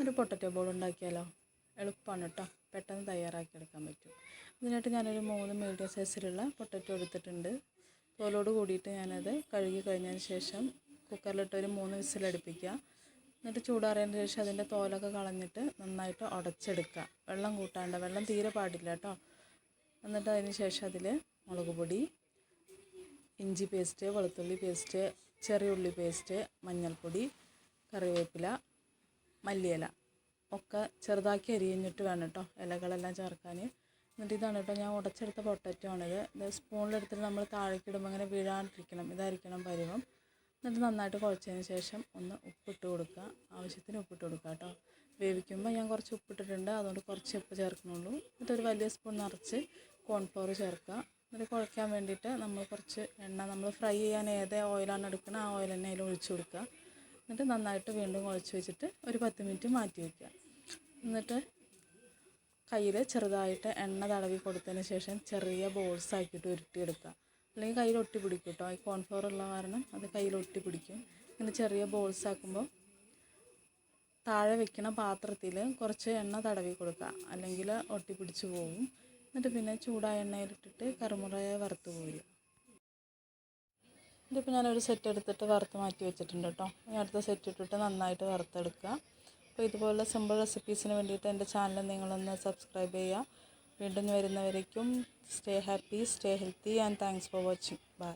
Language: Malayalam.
ഒരു പൊട്ടറ്റോ ബോൾ ഉണ്ടാക്കിയാലോ? എളുപ്പമാണ് കേട്ടോ, പെട്ടെന്ന് തയ്യാറാക്കിയെടുക്കാൻ പറ്റും. ഇതിനായിട്ട് ഞാനൊരു 3 മീഡിയം സൈസിലുള്ള പൊട്ടറ്റോ എടുത്തിട്ടുണ്ട്. തോലോട് കൂടിയിട്ട് ഞാനത് കഴുകി കഴിഞ്ഞതിന് ശേഷം കുക്കറിലിട്ട് ഒരു 3 വിസിലടുപ്പിക്കുക. എന്നിട്ട് ചൂടാറിയതിന് ശേഷം അതിൻ്റെ തോലൊക്കെ കളഞ്ഞിട്ട് നന്നായിട്ട് ഉടച്ചെടുക്കുക. വെള്ളം കൂട്ടാണ്ട്, വെള്ളം തീരെ പാടില്ല കേട്ടോ. എന്നിട്ട് അതിന് ശേഷം അതിൽ മുളക് പൊടി, ഇഞ്ചി പേസ്റ്റ്, വെളുത്തുള്ളി പേസ്റ്റ്, ചെറിയ ഉള്ളി പേസ്റ്റ്, മഞ്ഞൾപ്പൊടി, കറിവേപ്പില, മല്ലിയില ഒക്കെ ചെറുതാക്കി അരിഞ്ഞിട്ട് വേണം കേട്ടോ ഇലകളെല്ലാം ചേർക്കാൻ. എന്നിട്ട് ഇതാണ് കേട്ടോ ഞാൻ ഉടച്ചെടുത്ത പൊട്ടറ്റോ ആണിത്. ഇത് സ്പൂണിലെടുത്തിട്ട് നമ്മൾ താഴേക്കിടുമ്പോൾ അങ്ങനെ വീഴാണ്ടിരിക്കണം, ഇതായിരിക്കണം പരുവം. എന്നിട്ട് നന്നായിട്ട് കുഴച്ചതിന് ശേഷം ഒന്ന് ഉപ്പിട്ട് കൊടുക്കുക, ആവശ്യത്തിന് ഉപ്പിട്ട് കൊടുക്കുക കേട്ടോ. വേവിക്കുമ്പോൾ ഞാൻ കുറച്ച് ഉപ്പിട്ടിട്ടുണ്ട്, അതുകൊണ്ട് കുറച്ച് ഉപ്പ് ചേർക്കുന്നുള്ളൂ. എന്നിട്ട് ഒരു വലിയ സ്പൂൺ നിറച്ച് കോൺഫ്ലവർ ചേർക്കുക. എന്നിട്ട് കുഴയ്ക്കാൻ വേണ്ടിയിട്ട് നമ്മൾ കുറച്ച് എണ്ണ, നമ്മൾ ഫ്രൈ ചെയ്യാൻ ഏത് ഓയിലാണ് എടുക്കുന്നത് ആ ഓയിൽ തന്നെ അതിൽ ഒഴിച്ച് കൊടുക്കുക. എന്നിട്ട് നന്നായിട്ട് വീണ്ടും കുഴച്ച് വെച്ചിട്ട് ഒരു 10 മിനിറ്റ് മാറ്റി വയ്ക്കുക. എന്നിട്ട് കയ്യിൽ ചെറുതായിട്ട് എണ്ണ തടവി കൊടുത്തതിന് ശേഷം ചെറിയ ബോൾസ് ആക്കിയിട്ട് ഉരുട്ടിയെടുക്കുക. അല്ലെങ്കിൽ കയ്യിൽ ഒട്ടി പിടിക്കും കേട്ടോ, ഈ കോൺഫ്ലവർ ഉള്ള കാരണം അത് കയ്യിൽ ഒട്ടി പിടിക്കും. ഇങ്ങനെ ചെറിയ ബോൾസ് ആക്കുമ്പോൾ താഴെ വെക്കണ പാത്രത്തിൽ കുറച്ച് എണ്ണ തടവി കൊടുക്കുക, അല്ലെങ്കിൽ ഒട്ടി പിടിച്ച് പോകും. എന്നിട്ട് പിന്നെ ചൂടായ എണ്ണയിലിട്ടിട്ട് കറുമുറയെ വറുത്ത് കോരുക. ഇതിപ്പോൾ ഞാനൊരു സെറ്റ് എടുത്തിട്ട് വറുത്ത് മാറ്റി വെച്ചിട്ടുണ്ട് കേട്ടോ. ഇനി അടുത്ത സെറ്റ് ഇട്ടിട്ട് നന്നായിട്ട് വറുത്തെടുക്കുക. അപ്പോൾ ഇതുപോലുള്ള സിമ്പിൾ റെസിപ്പീസിന് വേണ്ടിയിട്ട് എൻ്റെ ചാനൽ നിങ്ങളൊന്ന് സബ്സ്ക്രൈബ് ചെയ്യുക. വീണ്ടും വരുന്നവരേക്കും stay happy, stay healthy and thanks for watching. By.